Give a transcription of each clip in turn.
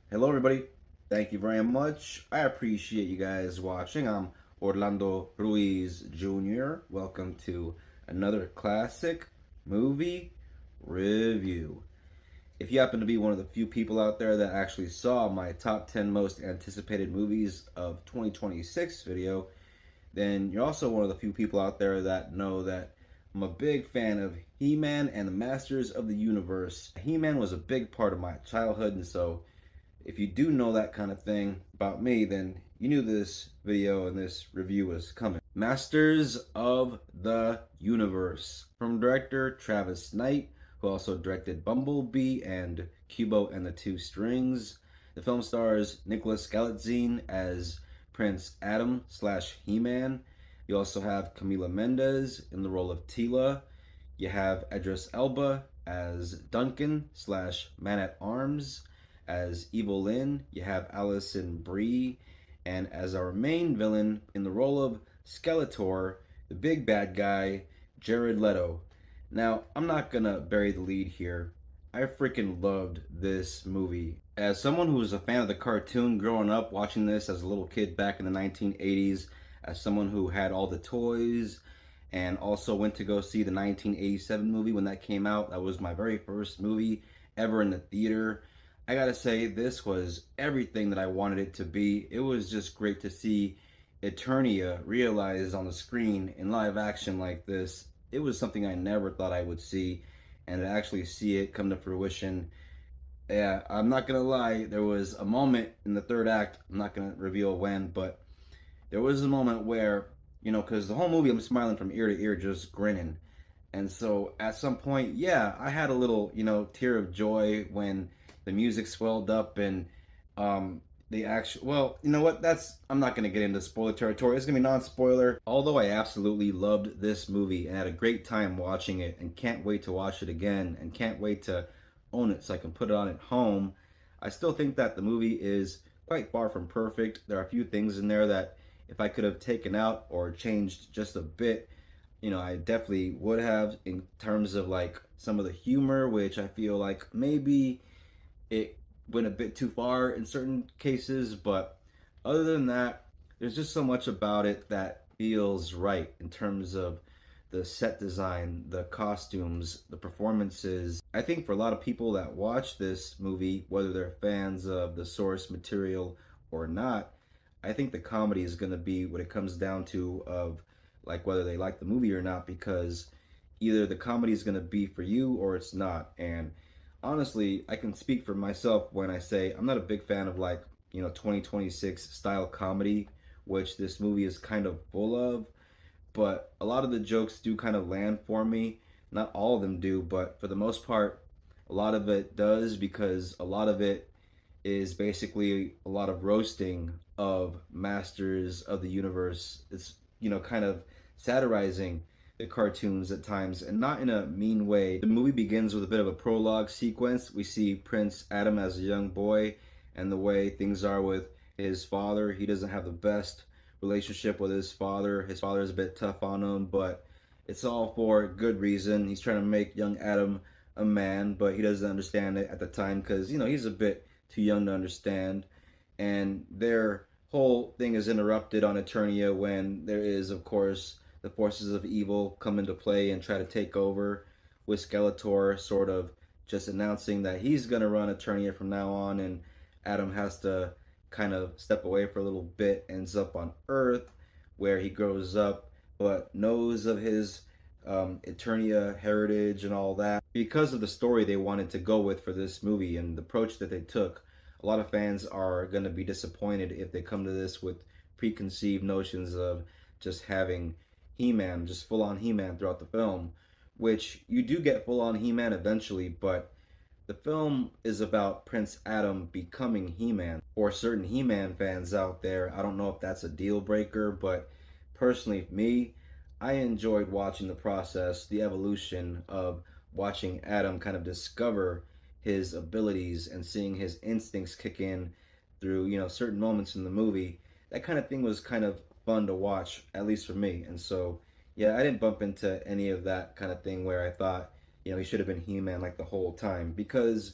Hello, everybody. Thank you very much. I appreciate you guys watching. I'm Orlando Ruiz Jr. Welcome to another classic movie review. If you happen to be one of the few people out there that actually saw my top 10 most anticipated movies of 2026 video, then you're also one of the few people out there that know that I'm a big fan of He-Man and the Masters of the Universe. He-Man was a big part of my childhood, and so if you do know that kind of thing about me, then you knew this video and this review was coming. Masters of the Universe from director Travis Knight, who also directed Bumblebee and Kubo and the Two Strings. The film stars Nicholas Galitzine as Prince Adam slash He-Man. You also have Camila Mendes in the role of Tila. You have Idris Elba as Duncan slash Man at Arms. As Evil Lynn, you have Alison Brie, and as our main villain in the role of Skeletor, the big bad guy, Jered Leto. Now, I'm not gonna bury the lead here. I freaking loved this movie. As someone who was a fan of the cartoon growing up, watching this as a little kid back in the 1980s, as someone who had all the toys, and also went to go see the 1987 movie when that came out. That was my very first movie ever in the theater. I gotta say, this was everything that I wanted it to be. It was just great to see Eternia realized on the screen in live action like this. It was something I never thought I would see, and to actually see it come to fruition. Yeah, I'm not gonna lie, there was a moment in the third act, I'm not gonna reveal when, but there was a moment where, because the whole movie I'm smiling from ear to ear, just grinning. And so at some point, yeah, I had a little, tear of joy when the music swelled up and the actual, well, you know what? I'm not going to get into spoiler territory. It's going to be non spoiler. Although I absolutely loved this movie and had a great time watching it and can't wait to watch it again and can't wait to own it so I can put it on at home, I still think that the movie is quite far from perfect. There are a few things in there that if I could have taken out or changed just a bit, I definitely would have in terms of like some of the humor, which I feel like maybe it went a bit too far in certain cases. But other than that, there's just so much about it that feels right in terms of the set design, the costumes, the performances. I think for a lot of people that watch this movie, whether they're fans of the source material or not, I think the comedy is going to be what it comes down to of like whether they like the movie or not, because either the comedy is going to be for you or it's not. And honestly, I can speak for myself when I say I'm not a big fan of like, 2026 style comedy, which this movie is kind of full of, but a lot of the jokes do kind of land for me. Not all of them do, but for the most part, a lot of it does, because a lot of it is basically a lot of roasting of Masters of the Universe. It's, kind of satirizing the cartoons at times, and not in a mean way. The movie begins with a bit of a prologue sequence. We see Prince Adam as a young boy and the way things are with his father. He doesn't have the best relationship with his father. His father is a bit tough on him, but it's all for good reason. He's trying to make young Adam a man, but he doesn't understand it at the time because, he's a bit too young to understand. And their whole thing is interrupted on Eternia when there is, of course, the forces of evil come into play and try to take over, with Skeletor sort of just announcing that he's going to run Eternia from now on, and Adam has to kind of step away for a little bit, ends up on Earth where he grows up but knows of his Eternia heritage and all that. Because of the story they wanted to go with for this movie and the approach that they took, a lot of fans are going to be disappointed if they come to this with preconceived notions of just having He-Man, just full on He-Man throughout the film, which you do get full on He-Man eventually, but the film is about Prince Adam becoming He-Man. For certain He-Man fans out there, I don't know if that's a deal breaker, but personally, me, I enjoyed watching the process, the evolution of watching Adam kind of discover his abilities and seeing his instincts kick in through, certain moments in the movie. That kind of thing was kind of fun to watch, at least for me. And so, yeah, I didn't bump into any of that kind of thing where I thought, he should have been He-Man like the whole time, because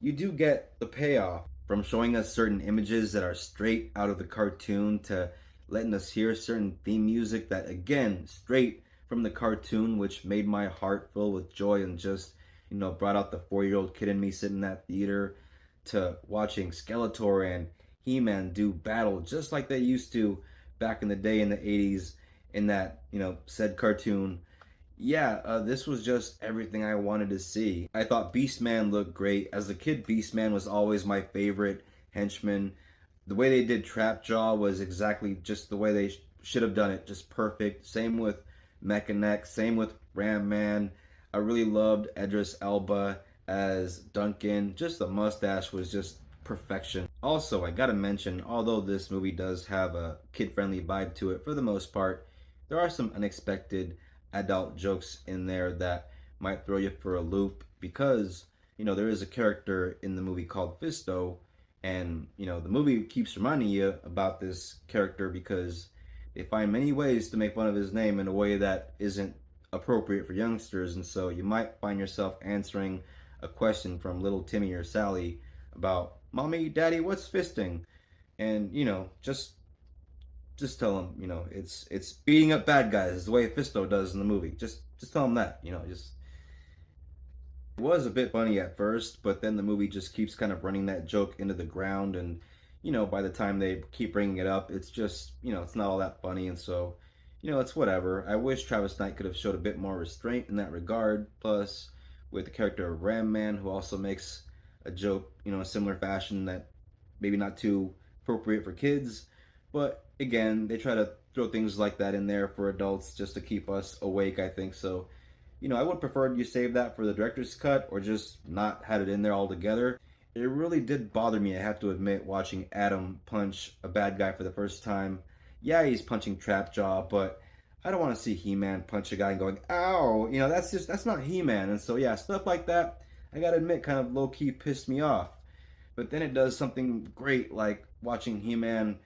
you do get the payoff From showing us certain images that are straight out of the cartoon to letting us hear certain theme music that, again, straight from the cartoon, which made my heart fill with joy and just, brought out the 4-year-old kid in me sitting in that theater, to watching Skeletor and He-Man do battle just like they used to back in the day in the 80s in that, said cartoon. Yeah, this was just everything I wanted to see. I thought Beastman looked great. As a kid, Beastman was always my favorite henchman. The way they did Trapjaw was exactly just the way they should have done it, just perfect. Same with Mechanic, same with Ram Man. I really loved Idris Elba as Duncan. Just the mustache was just perfection. Also, I gotta mention, although this movie does have a kid-friendly vibe to it for the most part, there are some unexpected adult jokes in there that might throw you for a loop because there is a character in the movie called Fisto, and the movie keeps reminding you about this character because they find many ways to make fun of his name in a way that isn't appropriate for youngsters, and so you might find yourself answering a question from little Timmy or Sally about, "Mommy, Daddy, what's fisting?" And just tell him, it's beating up bad guys the way Fisto does in the movie. Just tell him that, just it was a bit funny at first, but then the movie just keeps kind of running that joke into the ground, and by the time they keep bringing it up, it's just it's not all that funny, and so it's whatever. I wish Travis Knight could have showed a bit more restraint in that regard. Plus, with the character of Ram Man, who also makes a joke, in a similar fashion that maybe not too appropriate for kids, but again, they try to throw things like that in there for adults just to keep us awake, I think. So I would prefer you save that for the director's cut or just not had it in there altogether. It really did bother me, I have to admit, watching Adam punch a bad guy for the first time. Yeah, he's punching Trapjaw, but I don't want to see He-Man punch a guy and going, ow! That's not He-Man. And so, yeah, stuff like that, I gotta admit, kind of low-key pissed me off. But then it does something great, like watching He-Man,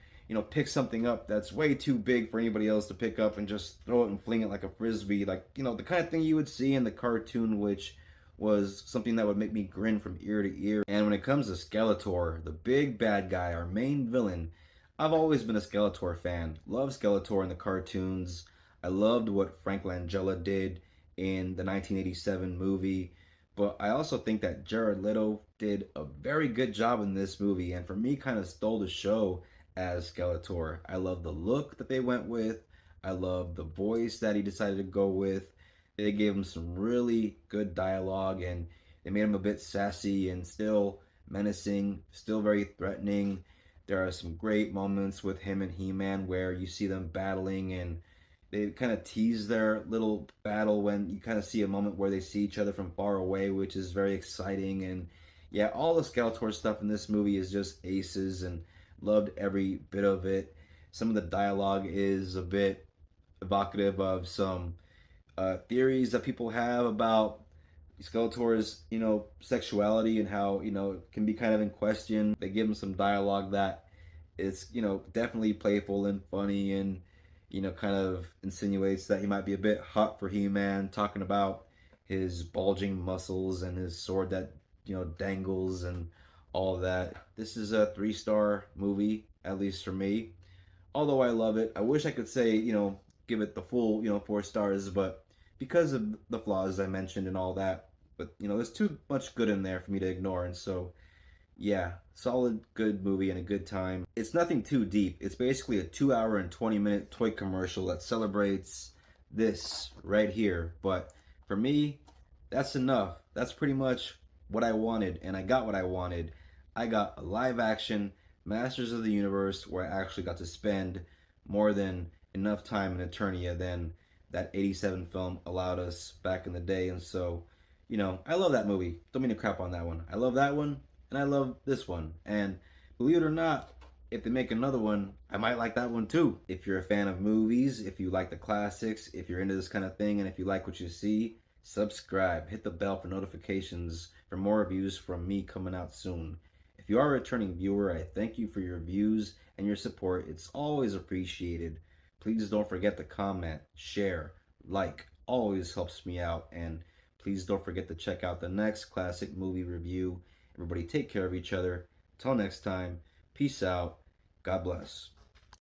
pick something up that's way too big for anybody else to pick up and just throw it and fling it like a frisbee, like the kind of thing you would see in the cartoon, which was something that would make me grin from ear to ear. And when it comes to Skeletor, the big bad guy, our main villain, I've always been a Skeletor fan. Love Skeletor in the cartoons. I loved what Frank Langella did in the 1987 movie. But I also think that Jered Leto did a very good job in this movie, and for me, kind of stole the show as Skeletor. I love the look that they went with. I love the voice that he decided to go with. They gave him some really good dialogue, and they made him a bit sassy and still menacing, still very threatening. There are some great moments with him and He-Man where you see them battling, and they kind of tease their little battle when you kind of see a moment where they see each other from far away, which is very exciting. And yeah, all the Skeletor stuff in this movie is just aces, and loved every bit of it. Some of the dialogue is a bit evocative of some theories that people have about Skeletor's, sexuality and how, it can be kind of in question. They give him some dialogue that is, definitely playful and funny, and, kind of insinuates that he might be a bit hot for He-Man, talking about his bulging muscles and his sword that, dangles and all of that. This is a 3-star movie, at least for me. Although I love it, I wish I could say, give it the full, 4 stars, but because of the flaws I mentioned and all that, but there's too much good in there for me to ignore, and so yeah, solid, good movie and a good time. It's nothing too deep. It's basically a 2 hour and 20-minute toy commercial that celebrates this right here. But for me, that's enough. That's pretty much what I wanted, and I got what I wanted. I got a live action Masters of the Universe where I actually got to spend more than enough time in Eternia than that 87 film allowed us back in the day. And so, I love that movie. Don't mean to crap on that one. I love that one, and I love this one. And believe it or not, if they make another one, I might like that one too. If you're a fan of movies, if you like the classics, if you're into this kind of thing, and if you like what you see, subscribe, hit the bell for notifications for more reviews from me coming out soon. If you are a returning viewer, I thank you for your views and your support. It's always appreciated. Please don't forget to comment, share, like. Always helps me out. And please don't forget to check out the next classic movie review. Everybody take care of each other. Till next time, peace out. God bless.